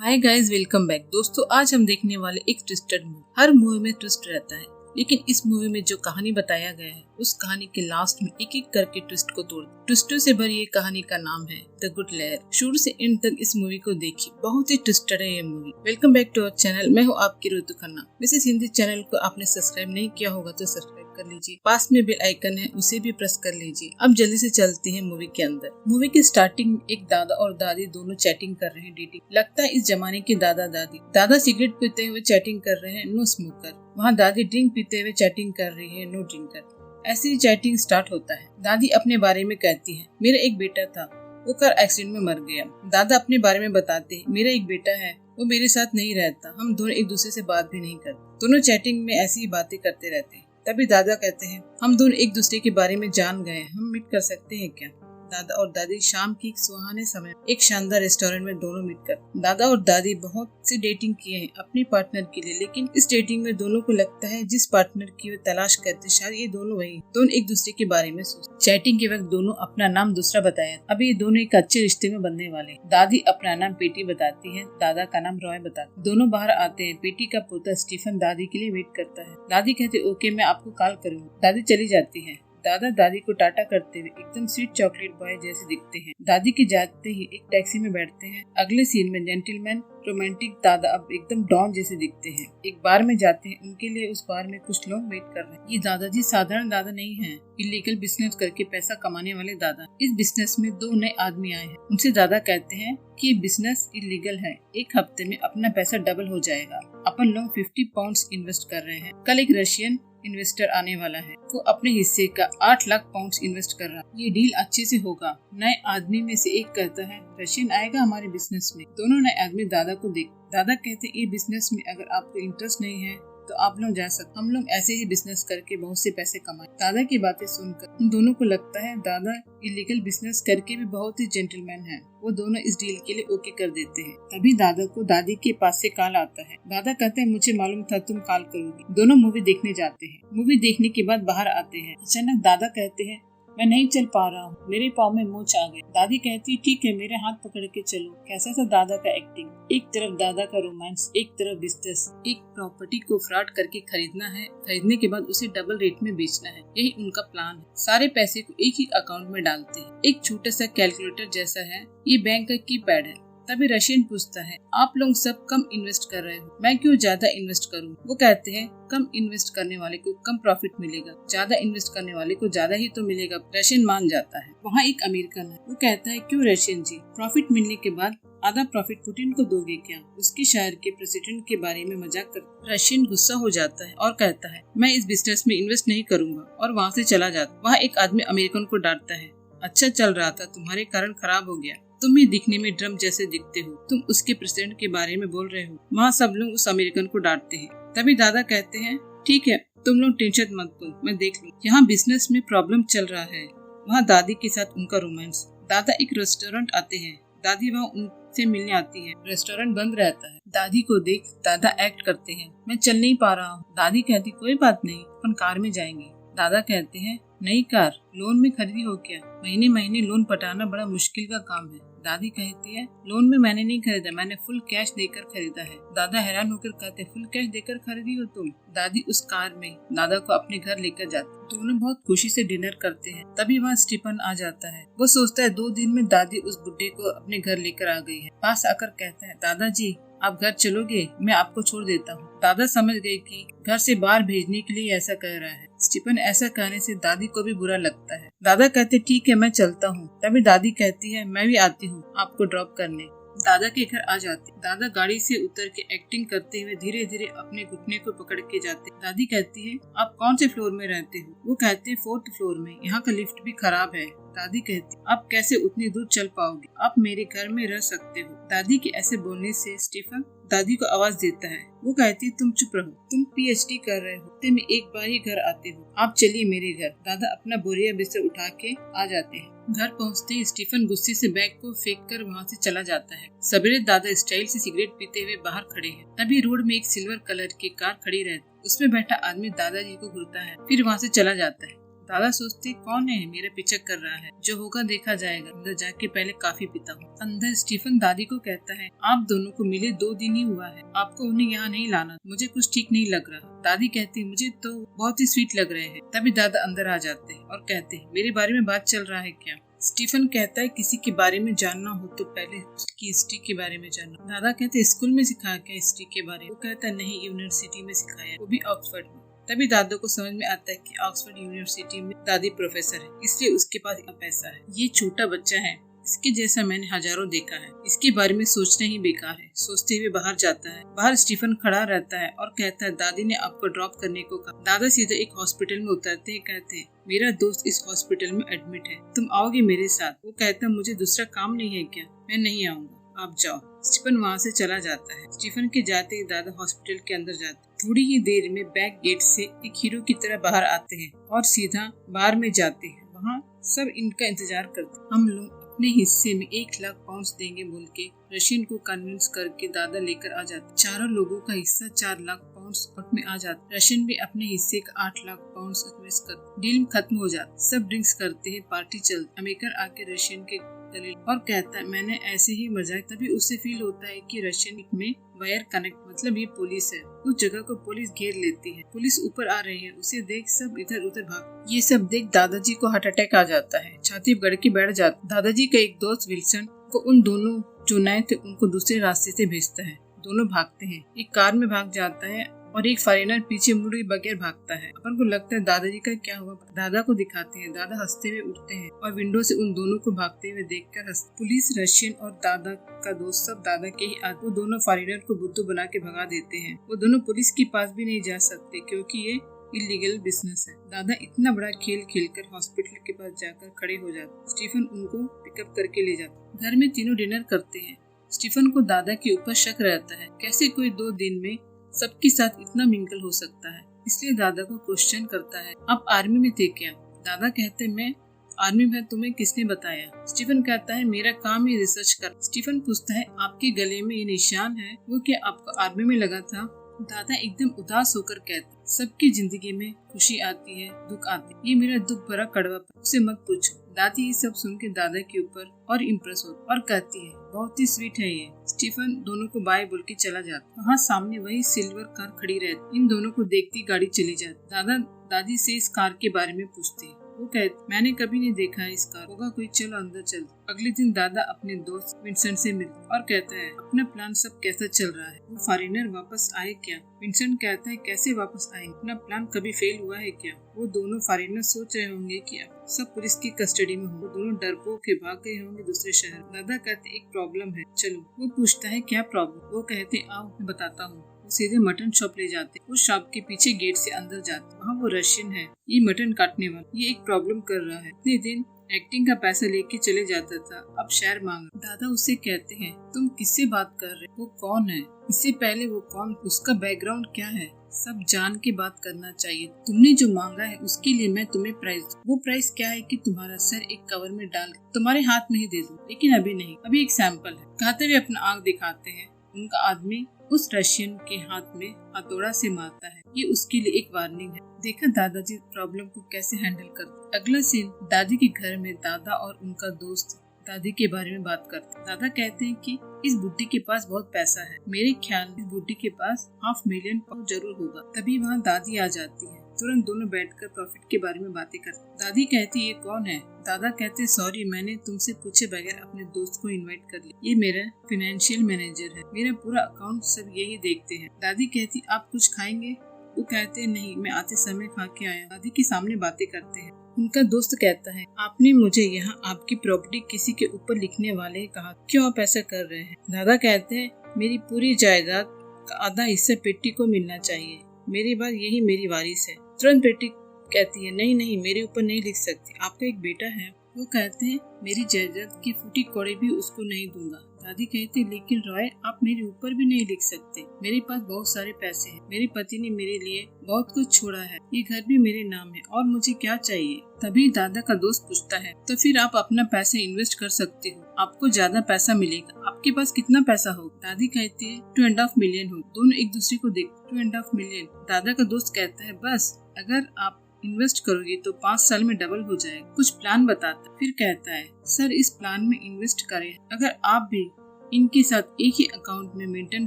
Hi guys, welcome back. दोस्तों, आज हम देखने वाले एक ट्विस्टेड मूवी। हर मूवी में ट्विस्ट रहता है, लेकिन इस मूवी में जो कहानी बताया गया है उस कहानी के लास्ट में एक एक करके ट्विस्ट को तोड़ ट्विस्टों से भरी ये कहानी का नाम है द गुड लेयर। शुरू से एंड तक इस मूवी को देखिए, बहुत ही ट्विस्टेड है ये movie. Welcome back to our channel. मैं हूँ आपकी ऋतु खन्ना। वैसे हिंदी चैनल को आपने सब्सक्राइब नहीं किया होगा तो सब्सक्राइब कर लीजिए। पास में बेल आइकन है, उसे भी प्रेस कर लीजिए। अब जल्दी से चलते हैं मूवी के अंदर। मूवी के स्टार्टिंग में एक दादा और दादी दोनों चैटिंग कर रहे हैं, डेटिंग। लगता है इस जमाने के दादा सिगरेट पीते हुए चैटिंग कर रहे हैं, नो स्मोकर। वहाँ दादी ड्रिंक पीते हुए चैटिंग कर रही है, नो ड्रिंकर। ऐसे ही चैटिंग स्टार्ट होता है। दादी अपने बारे में कहती है, मेरा एक बेटा था, वो कार एक्सीडेंट में मर गया। दादा अपने बारे में बताते हैं, मेरा एक बेटा है, वो मेरे साथ नहीं रहता, हम दोनों एक दूसरे से बात भी नहीं करते। दोनों चैटिंग में ऐसी ही बातें करते रहते हैं। तभी दादा कहते हैं, हम दोनों एक दूसरे के बारे में जान गए, हम मीट कर सकते हैं क्या? दादा और दादी शाम की सुहाने समय एक शानदार रेस्टोरेंट में दोनों मिलकर। दादा और दादी बहुत सी डेटिंग किए हैं अपने पार्टनर के लिए, लेकिन इस डेटिंग में दोनों को लगता है जिस पार्टनर की वे तलाश करते शायद ये दोनों वही। दोनों एक दूसरे के बारे में सोचते। चैटिंग के वक्त दोनों अपना नाम दूसरा बताया। अभी ये दोनों एक अच्छे रिश्ते में बनने वाले। दादी अपना नाम पेटी बताती है, दादा का नाम रॉय बताते। दोनों बाहर आते हैं। पेटी का पोता स्टीफन दादी के लिए वेट करता है। दादी कहते, ओके मैं आपको कॉल करूँगी। दादी चली जाती है। दादा दादी को टाटा करते हुए एकदम स्वीट चॉकलेट बॉय जैसे दिखते हैं। दादी के जाते ही एक टैक्सी में बैठते हैं। अगले सीन में जेंटलमैन रोमांटिक दादा अब एकदम डॉन जैसे दिखते हैं। एक बार में जाते हैं, उनके लिए उस बार में कुछ लोग वेट कर रहे हैं। ये दादाजी साधारण दादा नहीं हैं, इलीगल बिजनेस करके पैसा कमाने वाले दादा। इस बिजनेस में दो नए आदमी आए हैं। उनसे दादा कहते हैं कि ये बिजनेस इलीगल है, एक हफ्ते में अपना पैसा डबल हो जाएगा। अपन लोग 50 पाउंड इन्वेस्ट कर रहे हैं। कल एक रशियन इन्वेस्टर आने वाला है, वो अपने हिस्से का 8 लाख पाउंड इन्वेस्ट कर रहा है। ये डील अच्छे से होगा। नए आदमी में से एक कहता है, रशियन आएगा हमारे बिजनेस में। दोनों नए आदमी दादा को देख। दादा कहते, ये बिजनेस में अगर आपको इंटरेस्ट नहीं है तो आप लोग जा सकते, हम लोग ऐसे ही बिजनेस करके बहुत से पैसे कमाए। दादा की बातें सुनकर उन दोनों को लगता है दादा इलीगल बिजनेस करके भी बहुत ही जेंटलमैन है। वो दोनों इस डील के लिए ओके कर देते हैं। तभी दादा को दादी के पास से कॉल आता है। दादा कहते हैं, मुझे मालूम था तुम कॉल करोगी। दोनों मूवी देखने जाते हैं। मूवी देखने के बाद बाहर आते हैं। अचानक दादा कहते हैं, मैं नहीं चल पा रहा हूँ, मेरे पाँव में मोच आ गई। दादी कहती, ठीक है मेरे हाथ पकड़ के चलो। कैसा था दादा का एक्टिंग। एक तरफ दादा का रोमांस, एक तरफ बिजनेस। एक प्रॉपर्टी को फ्रॉड करके खरीदना है, खरीदने के बाद उसे डबल रेट में बेचना है, यही उनका प्लान है। सारे पैसे को एक ही अकाउंट में डालते हैं। एक छोटा सा कैलकुलेटर जैसा है, ये बैंक का कीपैड है। तभी रशियन पूछता है, आप लोग सब कम इन्वेस्ट कर रहे हो, मैं क्यों ज्यादा इन्वेस्ट करूं? वो कहते हैं, कम इन्वेस्ट करने वाले को कम प्रॉफिट मिलेगा, ज्यादा इन्वेस्ट करने वाले को ज्यादा ही तो मिलेगा। रशियन मान जाता है। वहाँ एक अमेरिकन है, वो कहता है, क्यों रशियन जी, प्रॉफिट मिलने के बाद आधा प्रॉफिट पुतिन को दोगे क्या? उसके शहर के प्रेसिडेंट के बारे में मजाक कर। रशियन गुस्सा हो जाता है और कहता है, मैं इस बिजनेस में इन्वेस्ट नहीं करूंगा, और वहाँ से चला जाता। वहाँ एक आदमी अमेरिकन को डांटता है, अच्छा चल रहा था, तुम्हारे कारण खराब हो गया। तुम ही दिखने में ड्रम जैसे दिखते हो, तुम उसके प्रेसिडेंट के बारे में बोल रहे हो। वहाँ सब लोग उस अमेरिकन को डांटते हैं। तभी दादा कहते हैं, ठीक है तुम लोग टेंशन मत लो, मैं देख लूँ। यहाँ बिजनेस में प्रॉब्लम चल रहा है। वहाँ दादी के साथ उनका रोमांस। दादा एक रेस्टोरेंट आते हैं। दादी वहाँ उनसे मिलने आती है। रेस्टोरेंट बंद रहता है। दादी को देख दादा एक्ट करते हैं, मैं चल नहीं पा रहा हूँ। दादी कहती, कोई बात नहीं, अपन कार में जाएंगे। दादा कहते हैं, नई कार लोन में खरीदी हो क्या? महीने महीने लोन पटाना बड़ा मुश्किल का काम है। दादी कहती है, लोन में मैंने नहीं खरीदा, मैंने फुल कैश देकर खरीदा है। दादा हैरान होकर कहते, फुल कैश देकर खरीदी हो तुम? दादी उस कार में दादा को अपने घर लेकर जाती। दोनों बहुत खुशी से डिनर करते हैं। तभी वहाँ स्टीफन आ जाता है। वो सोचता है 2 दिन में दादी उस बुड्ढे को अपने घर लेकर आ गई है। पास आकर कहता है, दादाजी आप घर चलोगे, मैं आपको छोड़ देता हूँ। दादा समझ गए कि घर से बाहर भेजने के लिए ऐसा कह रहा है। स्टीफन ऐसा कहने से दादी को भी बुरा लगता है। दादा कहते, ठीक है मैं चलता हूँ। तभी दादी कहती है, मैं भी आती हूँ आपको ड्रॉप करने। दादा के घर आ जाते। दादा गाड़ी से उतर के एक्टिंग करते हुए धीरे धीरे अपने घुटने को पकड़ के जाते। दादी कहती है, आप कौन से फ्लोर में रहते हो? वो कहते हैं, 4th फ्लोर में, यहाँ का लिफ्ट भी खराब है। दादी कहती, आप कैसे उतनी दूर चल पाओगे? आप मेरे घर में रह सकते हो। दादी के ऐसे बोलने से स्टीफन दादी को आवाज देता है। वो कहती, तुम चुप रहो, तुम PhD कर रहे हो, हफ्ते में एक बार ही घर आते हो, आप चलिए मेरे घर। दादा अपना बोरिया बिस्तर उठा के आ जाते हैं। घर पहुंचते ही स्टीफन गुस्से से बैग को फेंक कर वहाँ से चला जाता है। सवेरे दादा स्टाइल से सिगरेट पीते हुए बाहर खड़े हैं। तभी रोड में एक सिल्वर कलर की कार खड़ी रहती, उसमें बैठा आदमी दादाजी को घूरता है, फिर वहाँ से चला जाता है। दादा सोचते कौन है मेरा पीछा कर रहा है, जो होगा देखा जाएगा, अंदर जाके पहले काफी पीता हूँ। अंदर स्टीफन दादी को कहता है आप दोनों को मिले 2 दिन ही हुआ है, आपको उन्हें यहाँ नहीं लाना, मुझे कुछ ठीक नहीं लग रहा। दादी कहती मुझे तो बहुत ही स्वीट लग रहे हैं। तभी दादा अंदर आ जाते हैं और कहते हैं मेरे बारे में बात चल रहा है क्या। स्टीफन कहता है किसी के बारे में जानना हो तो पहले उसकी हिस्ट्री के बारे में जानना। दादा कहते हैं स्कूल में सिखाया क्या हिस्ट्री के बारे में। वो कहता है नहीं, यूनिवर्सिटी में सिखाया, वो भी ऑक्सफोर्ड में। तभी दादो को समझ में आता है कि ऑक्सफोर्ड यूनिवर्सिटी में दादी प्रोफेसर है, इसलिए उसके पास इतना पैसा है। ये छोटा बच्चा है, इसके जैसा मैंने हजारों देखा है, इसके बारे में सोचना ही बेकार है। सोचते हुए बाहर जाता है। बाहर स्टीफन खड़ा रहता है और कहता है दादी ने आपको ड्रॉप करने को कहा। दादा सीधे एक हॉस्पिटल में उतरते हैं, कहते हैं मेरा दोस्त इस हॉस्पिटल में एडमिट है, तुम आओगे मेरे साथ। वो कहता है मुझे दूसरा काम नहीं है क्या, मैं नहीं आऊंगा, आप जाओ। स्टीफन वहाँ से चला जाता है। स्टीफन के जाते ही दादा हॉस्पिटल के अंदर जाते। थोड़ी ही देर में बैक गेट से एक हीरो की तरह बाहर आते हैं और सीधा बार में जाते हैं। वहाँ सब इनका इंतजार करते। हम लोग अपने हिस्से में 1 लाख पाउंड देंगे बोल के रशियन को कन्विंस करके दादा लेकर आ जाते। चारों लोगों का हिस्सा 4 लाख पाउंड में आ जाता। रशियन भी अपने हिस्से का 8 लाख पाउंड इन्वेस्ट कर डील खत्म हो जाता। सब ड्रिंक्स करते हैं, पार्टी चलती। अमेरिकर आके रशियन के गले और कहता है मैंने ऐसे ही मजाक। तभी उसे फील होता है कि रशियन में वायर कनेक्ट, मतलब ये पुलिस है। उस जगह को पुलिस घेर लेती है। पुलिस ऊपर आ रही है, उसे देख सब इधर उधर भाग। ये सब देख दादाजी को हार्ट अटैक आ जाता है, छाती गड़ के बैठ जाता। दादाजी का एक दोस्त विल्सन को उन दोनों जो नए थे उनको दूसरे रास्ते से भेजता है। दोनों भागते हैं, एक कार में भाग जाता है और एक फॉरेनर पीछे मुड़े बगैर भागता है। अपन को लगता है दादाजी का क्या हुआ। दादा को दिखाते हैं, दादा हंसते हुए उठते हैं और विंडो से उन दोनों को भागते हुए देखकर हंसते। पुलिस, रशियन और दादा का दोस्त सब दादा के ही आदमी। वो दोनों फॉरेनर को बुद्धू बना के भगा देते हैं। वो दोनों पुलिस के पास भी नहीं जा सकते क्योंकि ये इलीगल बिजनेस है। दादा इतना बड़ा खेल खेलकर हॉस्पिटल के पास जाकर खड़े हो जाते। स्टीफन उनको पिकअप करके ले जाता। घर में तीनों डिनर करते हैं। स्टीफन को दादा के ऊपर शक रहता है, कैसे कोई 2 दिन में सबके साथ इतना मिंगल हो सकता है। इसलिए दादा को क्वेश्चन करता है आप आर्मी में थे क्या। दादा कहते मैं आर्मी में, तुम्हें किसने बताया। स्टीफन कहता है मेरा काम ही रिसर्च कर। स्टीफन पूछता है आपके गले में ये निशान है, वो क्या आपको आर्मी में लगा था। दादा एकदम उदास होकर कहते सबकी जिंदगी में खुशी आती है, दुख आती है, ये मेरा दुख भरा कड़वा, उसे मत पूछो। दादी ये सब सुन के दादा के ऊपर और इम्प्रेस होती और कहती है बहुत ही स्वीट है ये। स्टीफन दोनों को बाय बोल के चला जाता। वहाँ सामने वही सिल्वर कार खड़ी रहती। इन दोनों को देखती गाड़ी चली जाती। दादा दादी से इस कार के बारे में पूछते हैं। वो कहते मैंने कभी नहीं देखा है इस कार, होगा कोई, चलो अंदर चल। अगले दिन दादा अपने दोस्त विंसेंट से मिलते और कहता है अपना प्लान सब कैसा चल रहा है, वो फॉरेनर वापस आए क्या। विंसेंट कहता है कैसे वापस आए, अपना प्लान कभी फेल हुआ है क्या। वो दोनों फॉरेनर सोच रहे होंगे कि अब सब पुलिस की कस्टडी में होंगे। दोनों डरपोक के भाग गए होंगे दूसरे शहर। दादा कहते एक प्रॉब्लम है, चलो। वो पूछता है क्या प्रॉब्लम। वो कहते आओ मैं बताता हूँ। वो सीधे मटन शॉप ले जाते। उस शॉप के पीछे गेट से अंदर जाते। वहाँ वो रशियन है, ये मटन काटने वाला, ये एक प्रॉब्लम कर रहा है। इतने दिन एक्टिंग का पैसा लेके चले जाता था, अब शेयर मांग। दादा उससे कहते हैं तुम किससे बात कर रहे, वो कौन है, इससे पहले वो कौन, उसका बैकग्राउंड क्या है, सब जान के बात करना चाहिए। तुमने जो मांगा है उसके लिए मैं तुम्हें प्राइस, वो प्राइस क्या है कि तुम्हारा सर एक कवर में डाल तुम्हारे हाथ में ही दे दूं, लेकिन अभी नहीं, अभी एक सैंपल है। कहते हुए अपना आंख दिखाते हैं। उनका आदमी उस रशियन के हाथ में हथौड़ा से मारता है। ये उसके लिए एक वार्निंग है। देखा दादाजी प्रॉब्लम को कैसे हैंडल करते। अगला सीन दादी के घर में दादा और उनका दोस्त दादी के बारे में बात करते। दादा कहते हैं कि इस बुड्ढी के पास बहुत पैसा है, मेरे ख्याल में इस बुड्ढी के पास $500,000 जरूर होगा। तभी वहाँ दादी आ जाती है। तुरंत दोनों बैठकर प्रॉफिट के बारे में बातें करते। दादी कहती ये कौन है। दादा कहते सॉरी, मैंने तुमसे पूछे बगैर अपने दोस्त को इनवाइट कर लिया। ये मेरा फाइनेंशियल मैनेजर है, मेरा पूरा अकाउंट सब यही देखते हैं। दादी कहती आप कुछ खाएंगे। वो कहते नहीं, मैं आते समय खा के आया। दादी के सामने बातें करते हैं। उनका दोस्त कहता है आपने मुझे यहाँ आपकी प्रॉपर्टी किसी के ऊपर लिखने वाले कहा, क्यों आप ऐसा कर रहे हैं। दादा कहते हैं मेरी पूरी जायदाद का आधा हिस्सा बेटी को मिलना चाहिए, मेरी बात यही मेरी वारिस है। तुरंत बेटी कहती है नहीं नहीं, मेरे ऊपर नहीं लिख सकती, आपका एक बेटा है। वो कहते हैं मेरी जायदाद की फूटी कौड़ी भी उसको नहीं दूंगा। दादी कहती लेकिन रॉय आप मेरे ऊपर भी नहीं लिख सकते, मेरे पास बहुत सारे पैसे हैं, मेरे पति ने मेरे लिए बहुत कुछ छोड़ा है, ये घर भी मेरे नाम है और मुझे क्या चाहिए। तभी दादा का दोस्त पूछता है तो फिर आप अपना पैसा इन्वेस्ट कर सकते हो, आपको ज्यादा पैसा मिलेगा। आपके पास कितना पैसा हो। दादी कहती है 2.5 मिलियन हो। दोनों एक दूसरे को देख 2.5 मिलियन। दादा का दोस्त कहता है बस, अगर आप इन्वेस्ट करोगे तो 5 साल में डबल हो जाएगा। कुछ प्लान बताता है। फिर कहता है सर इस प्लान में इन्वेस्ट करें, अगर आप भी इनके साथ एक ही अकाउंट में मेंटेन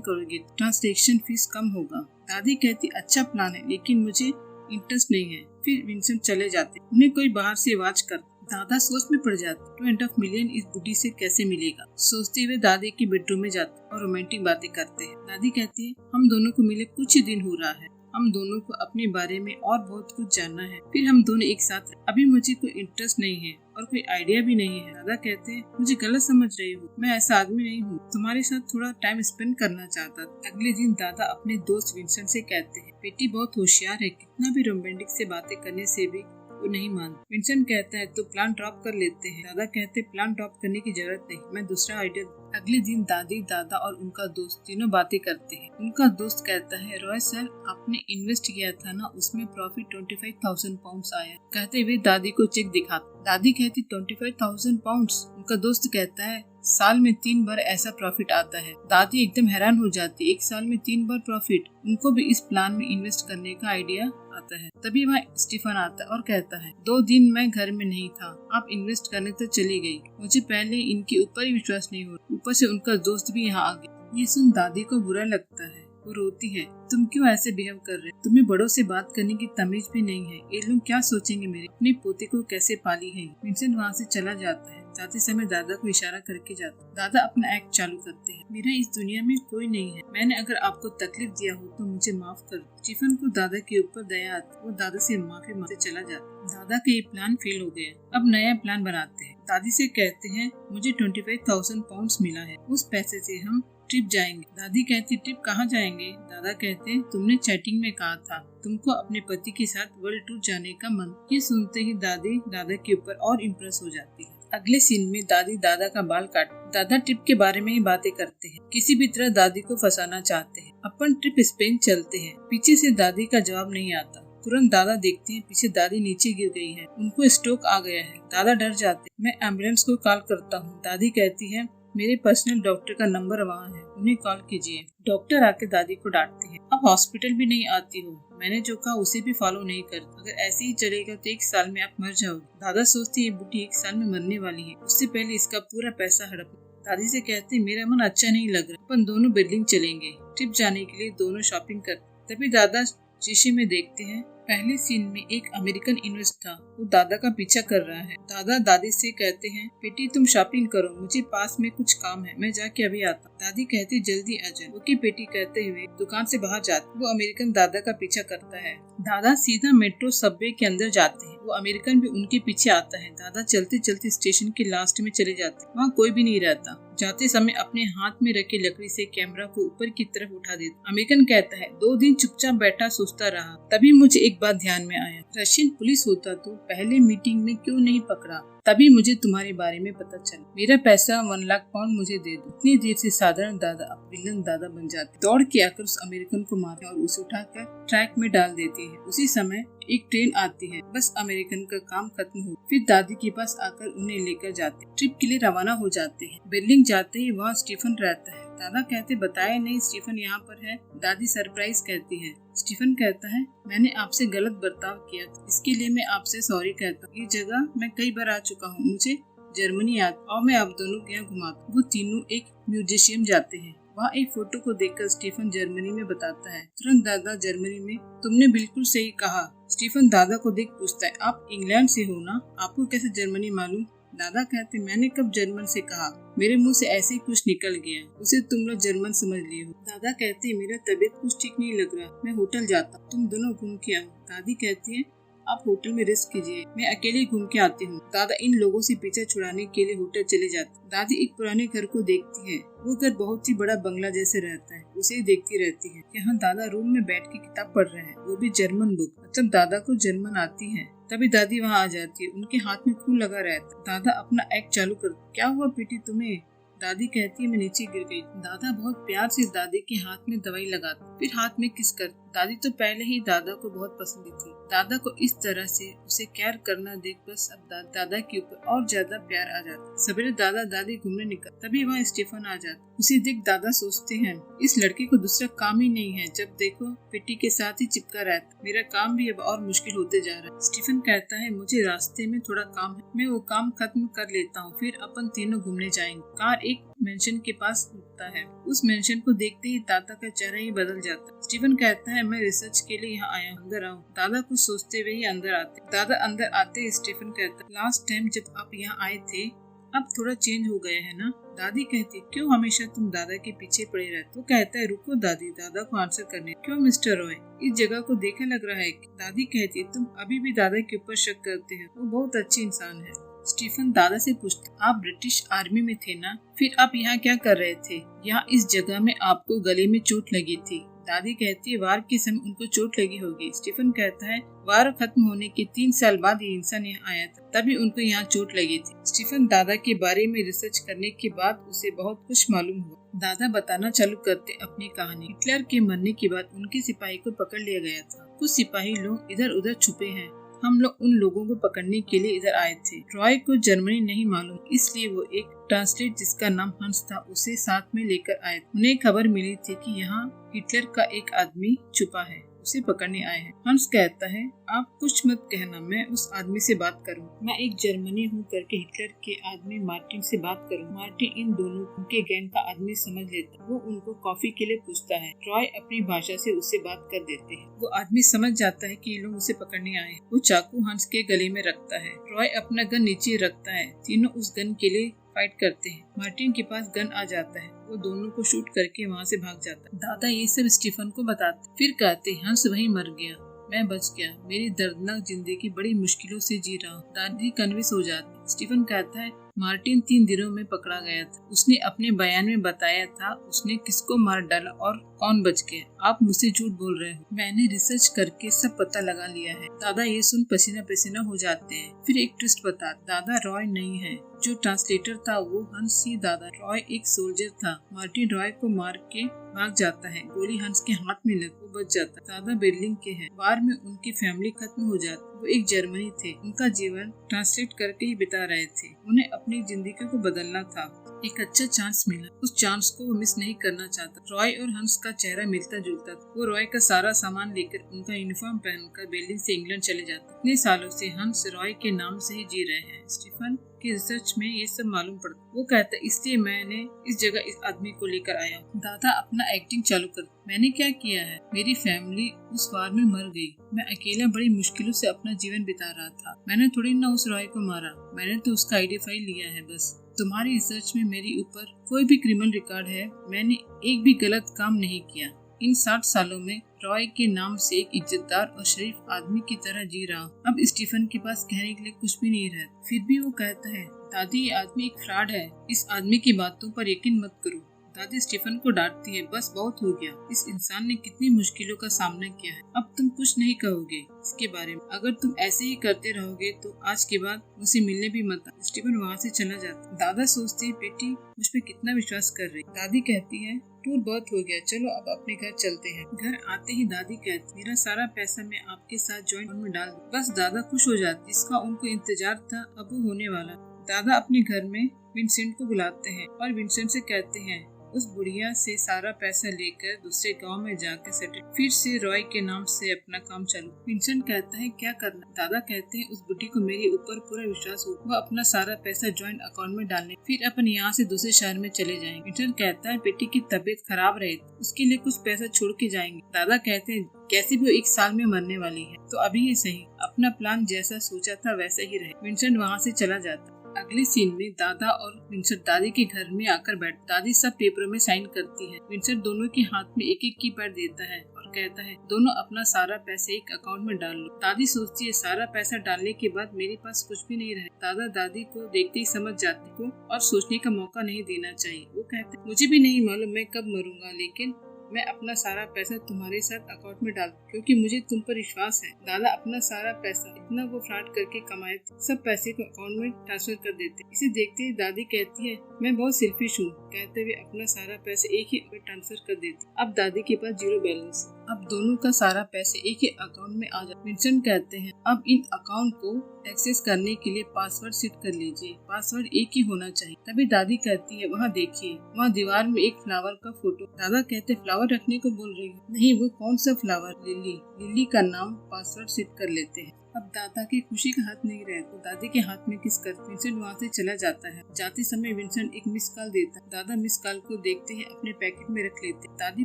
करोगे तो ट्रांजैक्शन फीस कम होगा। दादी कहती अच्छा प्लान है लेकिन मुझे इंटरेस्ट नहीं है। फिर विंसेंट चले जाते। उन्हें कोई बाहर से आवाज कर दादा सोच में पड़ जाते। 2.5 मिलियन इस बुढ़ी से कैसे मिलेगा। सोचते हुए दादी की बेडरूम में जाते और रोमांटिक बातें करते हैं। दादी कहती है हम दोनों को मिले कुछ ही दिन हो रहा है, हम दोनों को अपने बारे में और बहुत कुछ जानना है, फिर हम दोनों एक साथ रहे। अभी मुझे कोई इंटरेस्ट नहीं है और कोई आइडिया भी नहीं है। दादा कहते हैं मुझे गलत समझ रही हो, मैं ऐसा आदमी नहीं हूँ, तुम्हारे साथ थोड़ा टाइम स्पेंड करना चाहता था। अगले दिन दादा अपने दोस्त विंसेंट से कहते हैं बेटी बहुत होशियार है, कितना भी रोमांटिक से बातें करने से भी वो नहीं मानता। विंसेंट कहता है तो प्लान ड्रॉप कर लेते हैं। दादा कहते हैं प्लान ड्रॉप करने की जरूरत नहीं, मैं दूसरा आइडिया। अगले दिन दादी दादा और उनका दोस्त तीनों बातें करते हैं। उनका दोस्त कहता है रॉय सर आपने इन्वेस्ट किया था ना, उसमें प्रॉफिट 25,000 पाउंड आया। कहते हुए दादी को चेक दिखाता। दादी कहती 25,000 पाउंड। उनका दोस्त कहता है साल में 3 बार ऐसा प्रॉफिट आता है। दादी एकदम हैरान हो जाती, एक साल में 3 बार प्रॉफिट। उनको भी इस प्लान में इन्वेस्ट करने का आइडिया आता है। तभी वहाँ स्टीफन आता है और कहता है 2 दिन मैं घर में नहीं था, आप इन्वेस्ट करने तो चली गई। मुझे पहले इनके ऊपर ही विश्वास नहीं हो, ऊपर से उनका दोस्त भी यहाँ आ गया। ये सुन दादी को बुरा लगता है, वो रोती है तुम क्यों ऐसे बिहेव कर रहे, तुम्हें बड़ों से बात करने की तमीज भी नहीं है, ये लोग क्या सोचेंगे मेरे अपने पोते को कैसे पाली है। विंसेंट वहाँ से चला जाता है। जाते समय दादा को इशारा करके जाता। दादा अपना एक्ट चालू करते हैं मेरा इस दुनिया में कोई नहीं है, मैंने अगर आपको तकलीफ दिया हो तो मुझे माफ कर। स्टीफन को दादा के ऊपर दया आती, वो दादा से माफी मांगते चला जाता। दादा का ये प्लान फेल हो गया, अब नया प्लान बनाते हैं। दादी से कहते हैं मुझे 25,000 पाउंड मिला है, उस पैसे से हम ट्रिप जाएंगे। दादी कहती ट्रिप कहाँ जाएंगे। दादा कहते हैं तुमने चैटिंग में कहा था तुमको अपने पति के साथ वर्ल्ड टूर जाने का मन। ये सुनते ही दादी दादा के ऊपर और इम्प्रेस हो जाती है। अगले सीन में दादी दादा का बाल काट। दादा ट्रिप के बारे में ही बातें करते हैं, किसी भी तरह दादी को फंसाना चाहते हैं। अपन ट्रिप स्पेन चलते हैं। पीछे से दादी का जवाब नहीं आता। तुरंत दादा देखते हैं पीछे दादी नीचे गिर गई है, उनको स्ट्रोक आ गया है। दादा डर जाते, मैं एम्बुलेंस को कॉल करता हूँ। दादी कहती है मेरे पर्सनल डॉक्टर का नंबर वहाँ है, उन्हें कॉल कीजिए। डॉक्टर आके दादी को डांटते हैं अब हॉस्पिटल भी नहीं आती हो, मैंने जो कहा उसे भी फॉलो नहीं करती, अगर ऐसे ही चलेगा तो 1 साल में आप मर जाओगे। दादा सोचते ये बुढ़ी 1 साल में मरने वाली है, उससे पहले इसका पूरा पैसा हड़प। दादी से कहते मेरा मन अच्छा नहीं लग रहा, अपन दोनों बिल्डिंग चलेंगे। ट्रिप जाने के लिए दोनों शॉपिंग करते। तभी दादा शीशे में देखते हैं पहले सीन में एक अमेरिकन इन्वेस्टर था, वो दादा का पीछा कर रहा है। दादा दादी से कहते हैं बेटी तुम शॉपिंग करो, मुझे पास में कुछ काम है, मैं जाके अभी आता। दादी कहती जल्दी आ जाए। ओके बेटी कहते हुए दुकान से बाहर जाते। वो अमेरिकन दादा का पीछा करता है। दादा सीधा मेट्रो सबवे के अंदर जाते हैं, वो अमेरिकन भी उनके पीछे आता है। दादा चलते चलते स्टेशन के लास्ट में चले जाते, वहाँ कोई भी नहीं रहता। जाते समय अपने हाथ में रखे लकड़ी से कैमरा को ऊपर की तरफ उठा देता। अमेरिकन कहता है 2 दिन चुपचाप बैठा सोचता रहा, तभी मुझे एक बात ध्यान में आया, रशियन पुलिस होता तो पहले मीटिंग में क्यों नहीं पकड़ा, तभी मुझे तुम्हारे बारे में पता चला। मेरा पैसा 1 लाख पाउंड मुझे दे दो। इतनी देर से साधारण दादा अब विलन दादा बन जाते। दौड़ के आकर उस अमेरिकन को मारते और उसे उठाकर ट्रैक में डाल देते हैं। उसी समय एक ट्रेन आती है, बस अमेरिकन का काम खत्म हो। फिर दादी के पास आकर उन्हें लेकर जाते, ट्रिप के लिए रवाना हो जाते हैं। बिल्डिंग जाते ही वहाँ स्टीफन रहता है। दादा कहते बताया नहीं स्टीफन यहाँ पर है। दादी सरप्राइज कहती है। स्टीफन कहता है मैंने आपसे गलत बर्ताव किया था, इसके लिए मैं आपसे सॉरी कहता हूँ। ये जगह मैं कई बार आ चुका हूँ, मुझे जर्मनी याद, और मैं आप दोनों को यहाँ घुमाता। वो तीनों एक म्यूजियम जाते हैं। वहाँ एक फोटो को देखकर स्टीफन जर्मनी में बताता है। तुरंत दादा जर्मनी में, तुमने बिल्कुल सही कहा। स्टीफन दादा को देख पूछता है आप इंग्लैंड से हो ना, आपको कैसे जर्मनी मालूम। दादा कहते मैंने कब जर्मन से कहा, मेरे मुंह से ऐसे ही कुछ निकल गया, उसे तुम लोग जर्मन समझ लिए हो। दादा कहते मेरा तबीयत कुछ ठीक नहीं लग रहा, मैं होटल जाता, तुम दोनों घूम के आओ। दादी कहती है आप होटल में रेस्ट कीजिए, मैं अकेले घूम के आती हूँ। दादा इन लोगों से पीछा छुड़ाने के लिए होटल चले जाते। दादी एक पुराने घर को देखती है, वो घर बहुत ही बड़ा बंगला जैसे रहता है, उसे ही देखती रहती है। यहाँ दादा रूम में बैठ के किताब पढ़ रहे हैं, वो भी जर्मन बुक, मतलब दादा को जर्मन आती है। तभी दादी वहाँ आ जाती है, उनके हाथ में खून लगा रहता है। दादा अपना एक्ट चालू कर, क्या हुआ बेटी तुम्हें। दादी कहती है मैं नीचे गिर गई। दादा बहुत प्यार से दादी के हाथ में दवाई लगाते, फिर हाथ में किस कर। दादी तो पहले ही दादा को बहुत पसंद थी। दादा को इस तरह से उसे केयर करना देख बस अब दादा के ऊपर और ज्यादा प्यार आ जाता। सवेरे दादा दादी घूमने निकल, तभी वहाँ स्टीफन आ जाता। उसे देख दादा सोचते हैं इस लड़के को दूसरा काम ही नहीं है, जब देखो पिटी के साथ ही चिपका रहता, मेरा काम भी अब और मुश्किल होते जा रहा है। स्टीफन कहता है मुझे रास्ते में थोड़ा काम है, मैं वो काम खत्म कर लेता हूँ, फिर अपन तीनों घूमने जाएंगे। कार एक मेंशन के पास रुकता है। उस मेंशन को देखते ही दादा का चेहरा ही बदल जाता है। स्टीफन कहता है मैं रिसर्च के लिए यहाँ आया हूँ, अंदर आओ। दादा कुछ सोचते हुए ही अंदर आते। दादा अंदर आते स्टीफन कहता है लास्ट टाइम जब आप यहाँ आए थे अब थोड़ा चेंज हो गया है ना। दादी कहती क्यों हमेशा तुम दादा के पीछे पड़े रहते। वो कहता है रुको दादी, दादा को आंसर करने। क्यों मिस्टर रॉय, इस जगह को देखे लग रहा है। दादी कहती तुम अभी भी दादा के ऊपर शक करते हो, वो बहुत अच्छे इंसान है। स्टीफन दादा से पूछता आप ब्रिटिश आर्मी में थे ना, फिर आप यहाँ क्या कर रहे थे। यहाँ इस जगह में आपको गले में चोट लगी थी। दादी कहती है वार के समय उनको चोट लगी होगी। स्टीफन कहता है वार खत्म होने के 3 साल बाद ये इंसान यहाँ आया था, तभी उनको यहाँ चोट लगी थी। स्टीफन दादा के बारे में रिसर्च करने के बाद उसे बहुत कुछ मालूम हुआ। दादा बताना चालू करते अपनी कहानी। हिटलर के मरने के बाद उनके सिपाही को पकड़ लिया गया था। कुछ सिपाही लोग इधर उधर छुपे हैं, हम लोग उन लोगों को पकड़ने के लिए इधर आए थे। रॉय को जर्मनी नहीं मालूम, इसलिए वो एक ट्रांसलेट जिसका नाम हंस था उसे साथ में लेकर आए। उन्हें खबर मिली थी कि यहाँ हिटलर का एक आदमी छुपा है, उसे पकड़ने आए हैं। हंस कहता है आप कुछ मत कहना, मैं उस आदमी से बात करूँ। मैं एक जर्मनी हूँ करके हिटलर के आदमी मार्टिन से बात करूँ। मार्टिन इन दोनों उनके गैंग का आदमी समझ लेता, वो उनको कॉफी के लिए पूछता है। रॉय अपनी भाषा से उससे बात कर देते हैं। वो आदमी समझ जाता है कि ये लोग उसे पकड़ने आए। वो चाकू हंस के गले में रखता है। रॉय अपना गन नीचे रखता है। तीनों उस गन के लिए फाइट करते हैं। मार्टिन के पास गन आ जाता है, वो दोनों को शूट करके वहाँ से भाग जाता है। दादा ये सब स्टीफन को बताते, फिर कहते हंस वहीं मर गया, मैं बच गया, मेरी दर्दनाक जिंदगी बड़ी मुश्किलों से जी रहा हूँ। दादी कन्विंस हो जाती। स्टीफन कहता है मार्टिन 3 दिनों में पकड़ा गया था। उसने अपने बयान में बताया था उसने किसको मार डाला और कौन बच गया। आप मुझसे झूठ बोल रहे हो, मैंने रिसर्च करके सब पता लगा लिया है। दादा ये सुन पसीना पसीना हो जाते हैं। फिर एक ट्विस्ट बता, दादा रॉय नहीं है, जो ट्रांसलेटर था वो हंस ही दादा। रॉय एक सोल्जर था। मार्टिन रॉय को मार के भाग जाता है, गोली हंस के हाथ में लग वो बच जाता। दादा बिल्डिंग के हैं। वार में उनकी फैमिली खत्म हो जाती। वो एक जर्मनी थे, उनका जीवन ट्रांसलेट करके ही बिता रहे थे। उन्हें अपनी जिंदगी को बदलना था। एक अच्छा चांस मिला, उस चांस को वो मिस नहीं करना चाहता। रॉय और हंस का चेहरा मिलता जुलता था। वो रॉय का सारा सामान लेकर उनका यूनिफॉर्म पहनकर बिल्डिंग से इंग्लैंड चले जाते। इतने सालों से हंस रॉय के नाम से ही जी रहे हैं। स्टीफन की रिसर्च में ये सब मालूम पड़ता। वो कहता इसलिए मैंने इस जगह इस आदमी को लेकर आया हूँ। दादा अपना एक्टिंग चालू कर, मैंने क्या किया है, मेरी फैमिली उस वार में मर गई, मैं अकेला बड़ी मुश्किलों से अपना जीवन बिता रहा था। मैंने थोड़ी ना उस रॉय को मारा, मैंने तो उसका आईडी फाइल लिया है बस। तुम्हारी रिसर्च में मेरे ऊपर कोई भी क्रिमिनल रिकॉर्ड है, मैंने एक भी गलत काम नहीं किया। इन 60 सालों में रॉय के नाम से एक इज्जतदार और शरीफ आदमी की तरह जी रहा हूँ। अब स्टीफन के पास कहने के लिए कुछ भी नहीं रहा। फिर भी वो कहता है दादी ये आदमी एक फ्रॉड है, इस आदमी की बातों पर यकीन मत करो। दादी स्टीफन को डांटती है, बस बहुत हो गया, इस इंसान ने कितनी मुश्किलों का सामना किया है, अब तुम कुछ नहीं कहोगे इसके बारे में। अगर तुम ऐसे ही करते रहोगे तो आज के बाद मुझसे मिलने भी मत। स्टीफन वहाँ से चला जाता। दादा सोचते बेटी मुझ पे कितना विश्वास कर रही। दादी कहती है टूर बहुत हो गया, चलो अब अपने घर चलते हैं। घर आते ही दादी कहती मेरा सारा पैसा मैं आपके साथ जॉइंट अकाउंट में डाल दूं। बस दादा खुश हो जाते, जिसका उनको इंतजार था अब वो होने वाला। दादा अपने घर में विंसेंट को बुलाते हैं और विंसेंट से कहते हैं उस बुढ़िया से सारा पैसा लेकर दूसरे गांव में जाकर सेटल, फिर से रॉय के नाम से अपना काम चालू। विंसेंट कहता है क्या करना। दादा कहते हैं उस बुढ़ी को मेरे ऊपर पूरा विश्वास हो, वो अपना सारा पैसा जॉइंट अकाउंट में डालने, फिर अपन यहाँ से दूसरे शहर में चले जाएंगे। विंसेंट कहता है बेटी की तबीयत खराब रहे उसके लिए कुछ पैसा छोड़ के जाएंगे। दादा कहते हैं कैसे भी 1 साल में मरने वाली है तो अभी ये सही, अपना प्लान जैसा सोचा था वैसा ही रहे। विंसेंट वहाँ से चला जाता। अगले सीन में दादा और विंसेंट दादी के घर में आकर बैठ। दादी सब पेपरों में साइन करती है। विंसेंट दोनों के हाथ में एक एक कीपैड देता है और कहता है दोनों अपना सारा पैसा एक अकाउंट में डाल लो। दादी सोचती है सारा पैसा डालने के बाद मेरे पास कुछ भी नहीं रहे। दादा दादी को देखते ही समझ जाते को और सोचने का मौका नहीं देना चाहिए। वो कहते मुझे भी नहीं मालूम मैं कब मरूंगा, लेकिन मैं अपना सारा पैसा तुम्हारे साथ अकाउंट में डाल, क्योंकि मुझे तुम पर विश्वास है। दादा अपना सारा पैसा इतना वो फ्रॉड करके कमाए थे, सब पैसे को अकाउंट में ट्रांसफर कर देते। इसे देखते ही दादी कहती है मैं बहुत सेल्फिश हूँ, कहते हुए अपना सारा पैसा एक ही में ट्रांसफर कर देती। अब दादी के पास 0 बैलेंस। अब दोनों का सारा पैसे एक ही अकाउंट में आ जाए। विंसेंट कहते हैं अब इन अकाउंट को एक्सेस करने के लिए पासवर्ड सेट कर लीजिए, पासवर्ड एक ही होना चाहिए। तभी दादी कहती है वहाँ देखिए, वहाँ दीवार में एक फ्लावर का फोटो। दादा कहते फ्लावर रखने को बोल रही है। नहीं, वो कौन सा फ्लावर, लिली। लिली का नाम पासवर्ड सेट कर लेते हैं। अब दादा की खुशी का हाथ नहीं रहे तो दादी के हाथ में किस कर विंसेंट वहाँ से चला जाता है। जाते समय विंसेंट एक मिस कॉल देता है। दादा मिस कॉल को देखते ही अपने पैकेट में रख लेते। दादी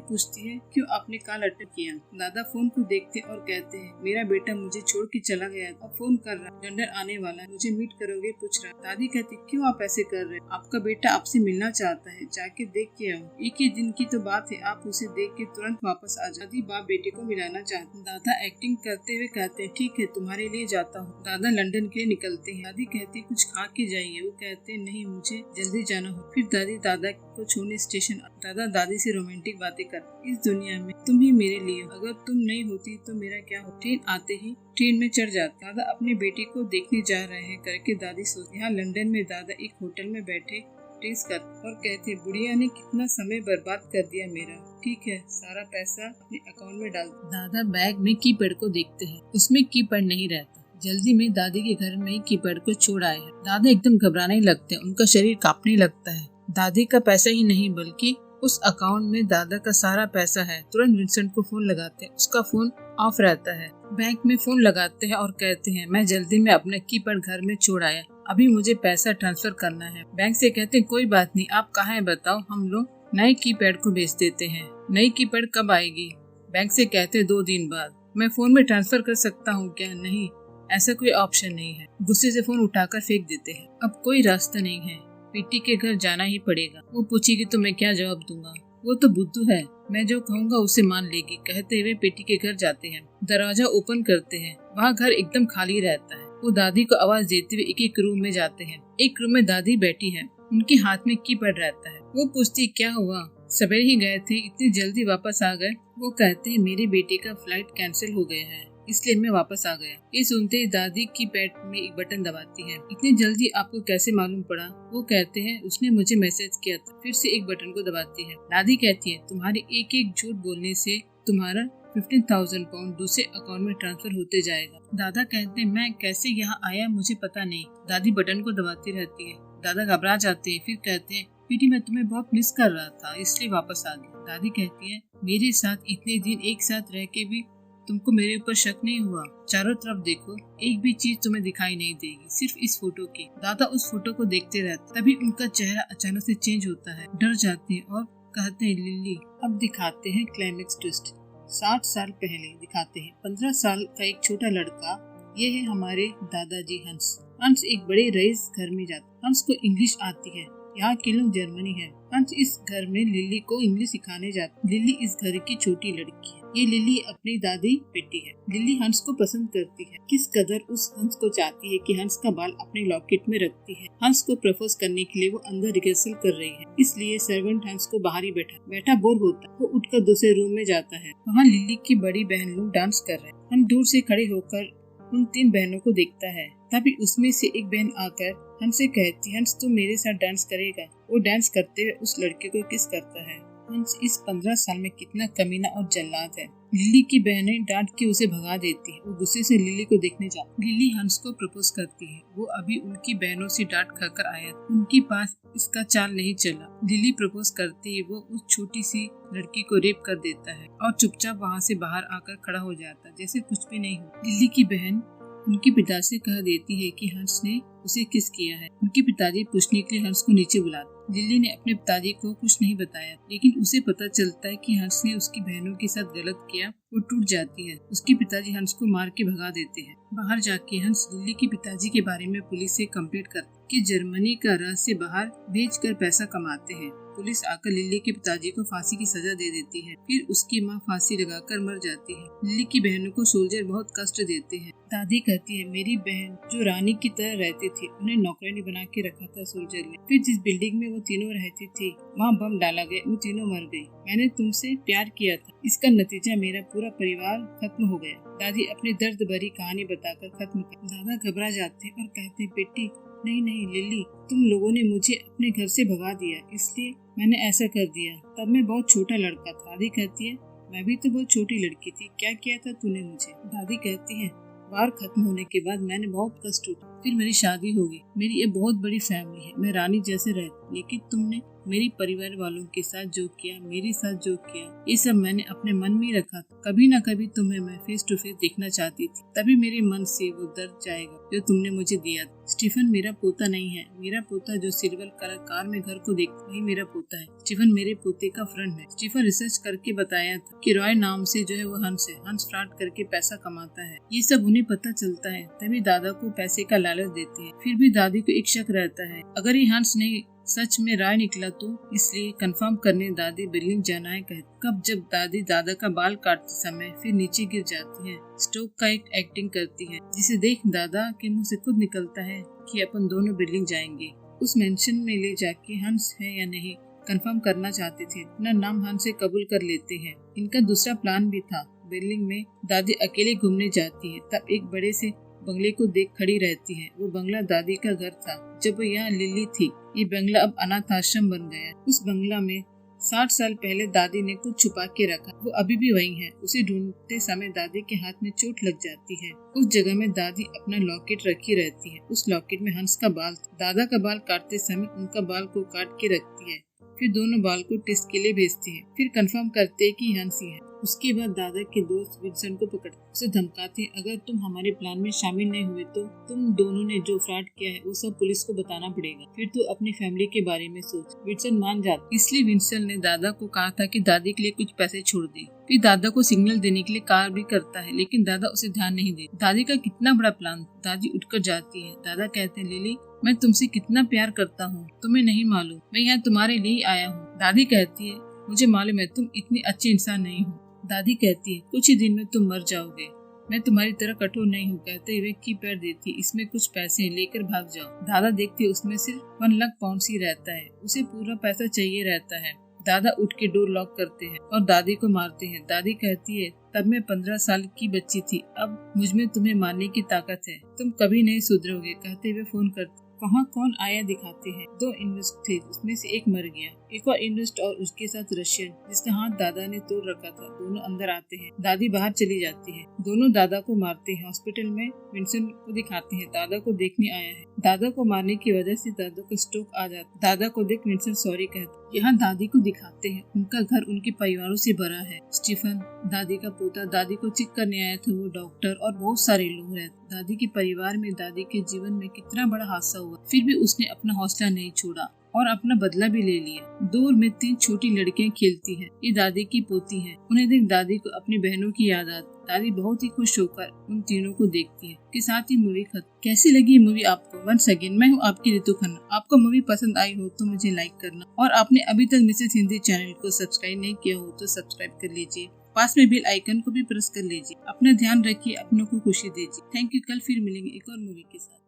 पूछती है क्यों आपने कॉल अटेंड किया। दादा फोन को देखते और कहते हैं मेरा बेटा मुझे छोड़ के चला गया, अब फोन कर रहा, लंदन आने वाला है, मुझे मीट करोगे, पूछ रहा। दादी कहती क्यों आप ऐसे कर रहे, आपका बेटा आपसे मिलना चाहता है, जाके देख के आओ। एक ही दिन की तो बात है, आप उसे देख के तुरंत वापस आ जाओ। दादी बाप बेटे को मिलाना चाहते। दादा एक्टिंग करते हुए कहते हैं ठीक है, तुम्हारे लिए जाता हूँ। दादा लंदन के लिए निकलते हैं। दादी कहती कुछ खा के जाइए, वो कहते नहीं मुझे जल्दी जाना हो। फिर दादी दादा को छोड़ने स्टेशन। दादा दादी से रोमांटिक बातें करते, इस दुनिया में तुम ही मेरे लिए, अगर तुम नहीं होती तो मेरा क्या हो। ट्रेन आते ही ट्रेन में चढ़ जाते। दादा अपने बेटे को देखने जा रहे हैं करके दादी सोचती। यहाँ लंदन में दादा एक होटल में बैठे टेस्ट कर और कहते बुढ़िया ने कितना समय बर्बाद कर दिया मेरा, ठीक है सारा पैसा अपने अकाउंट में डाल। दादा बैग में कीपैड को देखते हैं, उसमें कीपैड नहीं रहता। जल्दी में दादी के घर में कीपैड को छोड़ आए हैं। दादा एकदम घबराने लगते हैं, उनका शरीर कांपने लगता है। दादी का पैसा ही नहीं बल्कि उस अकाउंट में दादा का सारा पैसा है। तुरंत विंसेंट को फोन लगाते हैं, उसका फोन ऑफ रहता है। बैंक में फोन लगाते हैं और कहते हैं मैं जल्दी में अपना कीपैड घर में छोड़ आया, अभी मुझे पैसा ट्रांसफर करना है। बैंक से कहते हैं कोई बात नहीं, आप कहाँ हैं बताओ, हम लोग नए कीपैड को भेज देते हैं। नई कीपैड कब आएगी। बैंक से कहते हैं 2 दिन बाद। मैं फोन में ट्रांसफर कर सकता हूँ क्या। नहीं, ऐसा कोई ऑप्शन नहीं है। गुस्से से फोन उठाकर फेंक देते हैं। अब कोई रास्ता नहीं है, पीटी के घर जाना ही पड़ेगा। वो पूछेगी तो मैं क्या जवाब दूंगा, वो तो बुद्धू है, मैं जो कहूँगा उसे मान लेगी। कहते हुए पीटी के घर जाते हैं। दरवाजा ओपन करते हैं, वहाँ घर एकदम खाली रहता है। वो दादी को आवाज देते हुए एक एक रूम में जाते हैं। एक रूम में दादी बैठी है, उनके हाथ में कीपैड रहता है। वो पूछती क्या हुआ, सवेरे ही गए थे, इतनी जल्दी वापस आ गए। वो कहते हैं मेरे बेटे का फ्लाइट कैंसिल हो गया है, इसलिए मैं वापस आ गया। ये सुनते ही दादी की पैड में एक बटन दबाती है। इतनी जल्दी आपको कैसे मालूम पड़ा। वो कहते हैं उसने मुझे मैसेज किया था। फिर से एक बटन को दबाती है। दादी कहती है तुम्हारे एक एक झूठ बोलने से तुम्हारा 15,000 पाउंड दूसरे अकाउंट में ट्रांसफर होते जाएगा। दादा कहते हैं मैं कैसे यहाँ आया मुझे पता नहीं। दादी बटन को दबाती रहती है। दादा घबरा जाते हैं, फिर कहते हैं पीटी मैं तुम्हें बहुत मिस कर रहा था, इसलिए वापस आ गया। दादी कहती है मेरे साथ इतने दिन एक साथ रह के भी तुमको मेरे ऊपर शक नहीं हुआ। चारों तरफ देखो, एक भी चीज तुम्हें दिखाई नहीं देगी, सिर्फ इस फोटो की। दादा उस फोटो को देखते रहते। तभी उनका चेहरा अचानक से चेंज होता है, डर जाते हैं और कहते हैं लिली। अब दिखाते हैं क्लाइमेक्स ट्विस्ट। 60 साल पहले दिखाते हैं 15 साल का एक छोटा लड़का। ये है हमारे दादाजी हंस। हंस एक बड़े रईस घर में जाता। हंस को इंग्लिश आती है, यहाँ के लोग जर्मनी है। हंस इस घर में लिली को इंग्लिश सिखाने जाती। लिली इस घर की छोटी लड़की है। ये लिली अपनी दादी बेटी है। लिली हंस को पसंद करती है। किस कदर उस हंस को चाहती है कि हंस का बाल अपने लॉकेट में रखती है। हंस को प्रपोज करने के लिए वो अंदर रिहर्सल कर रही है, इसलिए सर्वेंट हंस को बाहर ही बैठा बोर होता है। वो उठकर दूसरे रूम में जाता है। वहाँ लिली की बड़ी बहन लोग डांस कर रहे हैं। हम दूर से खड़े होकर उन 3 बहनों को देखता है। तभी उसमें से एक बहन आकर हंस से कहती हंस तू मेरे साथ डांस करेगा। वो डांस करते हुए उस लड़के को किस करता है। हंस इस 15 साल में कितना कमीना और जल्लाद है। लिली की बहनें डांट के उसे भगा देती है। वो गुस्से से लिली को देखने जाती। लिली हंस को प्रपोज करती है। वो अभी उनकी बहनों से डांट खाकर आया, उनके पास इसका चाल नहीं चला। लिली प्रपोज करते ही वो उस छोटी सी लड़की को रेप कर देता है और चुपचाप वहाँ से बाहर आकर खड़ा हो जाता है जैसे कुछ भी नहीं हुआ। लिली की बहन उनके पिता से कह देती है कि हंस ने उसे किस किया है। उनके पिताजी पूछने के लिए हंस को नीचे बुलाते। लिली ने अपने पिताजी को कुछ नहीं बताया, लेकिन उसे पता चलता है कि हंस ने उसकी बहनों के साथ गलत किया। वो टूट जाती है। उसके पिताजी हंस को मार के भगा देते हैं। बाहर जाके हंस लिली के पिताजी के बारे में पुलिस से कंप्लेंट करते कि जर्मनी का रहस्य बाहर भेजकर पैसा कमाते हैं। पुलिस आकर लिली के पिताजी को फांसी की सजा दे देती है। फिर उसकी माँ फांसी लगाकर मर जाती है। लिली की बहनों को सोल्जर बहुत कष्ट देते हैं। दादी कहती है मेरी बहन जो रानी की तरह रहती थी उन्हें नौकरानी बना के रखा था सोल्जर ने। फिर जिस बिल्डिंग में वो तीनों रहती थी वहाँ बम डाला गया, वो तीनों मर गई। मैंने तुमसे प्यार किया था, इसका नतीजा मेरा पूरा परिवार खत्म हो गया। दादी अपनी दर्द भरी कहानी बताकर खत्म कर। दादा घबरा जाते और कहते बेटी नहीं नहीं लिली, तुम लोगों ने मुझे अपने घर से भगा दिया इसलिए मैंने ऐसा कर दिया। तब मैं बहुत छोटा लड़का था। दादी कहती है मैं भी तो बहुत छोटी लड़की थी, क्या किया था तूने मुझे। दादी कहती है वार खत्म होने के बाद मैंने बहुत कष्ट उठाए, फिर मेरी शादी होगी। मेरी ये बहुत बड़ी फैमिली है, मैं रानी जैसे रहती, लेकिन तुमने मेरी परिवार वालों के साथ जो किया, मेरे साथ जो किया, ये सब मैंने अपने मन में रखा था। कभी ना कभी तुम्हें मैं फेस टू फेस देखना चाहती थी, तभी मेरे मन से वो दर्द जाएगा जो तुमने मुझे दिया था। स्टीफन मेरा पोता नहीं है, मेरा पोता जो सिल्वर कलर कार में घर को देखता वही मेरा पोता है। स्टीफन मेरे पोते का फ्रेंड है। स्टीफन रिसर्च करके बताया था कि रॉय नाम से जो है वो हंस है, हंस फ्रॉड करके पैसा कमाता है। ये सब उन्हें पता चलता है, तभी दादा को पैसे का लालच देते हैं। फिर भी दादी को एक शक रहता है, अगर ये हंस नहीं सच में राय निकला तो, इसलिए कंफर्म करने दादी बिल्डिंग जाना है कहती। कब जब दादी दादा का बाल काटते समय फिर नीचे गिर जाती है। स्टोक का एक एक्टिंग करती है जिसे देख दादा के मुंह से खुद निकलता है कि अपन दोनों बिल्डिंग जाएंगे। उस मेंशन में ले जाके हंस है या नहीं कंफर्म करना चाहते थे। अपना नाम हंस से कबूल कर लेते हैं। इनका दूसरा प्लान भी था। बिल्डिंग में दादी अकेले घूमने जाती है, तब एक बड़े से बंगले को देख खड़ी रहती है। वो बंगला दादी का घर था जब वो यहाँ लिली थी। ये बंगला अब अनाथ आश्रम बन गया। उस बंगला में 60 साल पहले दादी ने कुछ छुपा के रखा, वो अभी भी वही है। उसे ढूंढते समय दादी के हाथ में चोट लग जाती है। उस जगह में दादी अपना लॉकेट रखी रहती है। उस लॉकेट में हंस का बाल, दादा का बाल काटते समय उनका बाल को काट के रखती है। फिर दोनों बाल को टेस्ट के लिए भेजती है। फिर कंफर्म करते है कि हंस ही है। उसके बाद दादा के दोस्त विंसेंट को पकड़ उसे धमकाते, अगर तुम हमारे प्लान में शामिल नहीं हुए तो तुम दोनों ने जो फ्रॉड किया है वो सब पुलिस को बताना पड़ेगा। फिर तू अपनी फैमिली के बारे में सोच। विंसेंट मान जाता, इसलिए विंसेंट ने दादा को कहा था कि दादी के लिए कुछ पैसे छोड़ दे। फिर दादा को सिग्नल देने के लिए कॉल भी करता है, लेकिन दादा उसे ध्यान नहीं देता। दादी का कितना बड़ा प्लान। दादी उठकर जाती है। दादा कहते हैं लिली मैं तुमसे कितना प्यार करता हूँ, तुम्हें नहीं मालूम, मैं यहाँ तुम्हारे लिए आया हूँ। दादी कहती है मुझे मालूम है तुम इतनी अच्छी इंसान नहीं हो। दादी कहती है कुछ ही दिन में तुम मर जाओगे, मैं तुम्हारी तरह कठोर नहीं हूँ। कहते हुए की पैर देती, इसमें कुछ पैसे लेकर भाग जाओ। दादा देखते उसमें सिर्फ 1 लाख पाउंड ही रहता है, उसे पूरा पैसा चाहिए रहता है। दादा उठ के डोर लॉक करते हैं और दादी को मारते हैं। दादी कहती है तब मैं 15 साल की बच्ची थी, अब मुझ में तुम्हें मारने की ताकत है, तुम कभी नहीं सुधरोगे। कहते हुए फोन करते, वहाँ कौन आया दिखाते हैं। 2 इन्वेस्ट थे, उसमें से एक मर गया, एक और इन्वेस्ट और उसके साथ रशियन जिसका हाथ दादा ने तोड़ रखा था। दोनों अंदर आते हैं, दादी बाहर चली जाती है। दोनों दादा को मारते हैं। हॉस्पिटल में विंसेंट को दिखाते हैं, दादा को देखने आया है। दादा को मारने की वजह से दादा को स्ट्रोक आ जाता। दादा को देख विंसेंट सॉरी कहता। यहाँ दादी को दिखाते हैं, उनका घर उनके परिवारों से भरा है। स्टीफन दादी का पोता, दादी को चेक करने आया था, वो डॉक्टर और बहुत सारे लोग रहते। दादी के परिवार में दादी के जीवन में कितना बड़ा हादसा हुआ, फिर भी उसने अपना हौसला नहीं छोड़ा और अपना बदला भी ले लिया। दूर में 3 छोटी लड़कियां खेलती हैं, ये दादी की पोती हैं। उन्हें देख दादी को अपनी बहनों की याद आती। दादी बहुत ही खुश होकर उन तीनों को देखती है। के साथ ही मूवी खत्म। कैसी लगी मूवी आपको? वंस अगेन मैं हूँ आपकी रितु खन्ना। आपको मूवी पसंद आई हो तो मुझे लाइक करना, और आपने अभी तक मिसेस हिंदी चैनल को सब्सक्राइब नहीं किया हो तो सब्सक्राइब कर लीजिए। पास में बेल आइकन को भी प्रेस कर लीजिए। अपना ध्यान रखिए, अपनों को खुशी दीजिए। Thank you. कल फिर मिलेंगे एक और मूवी के साथ।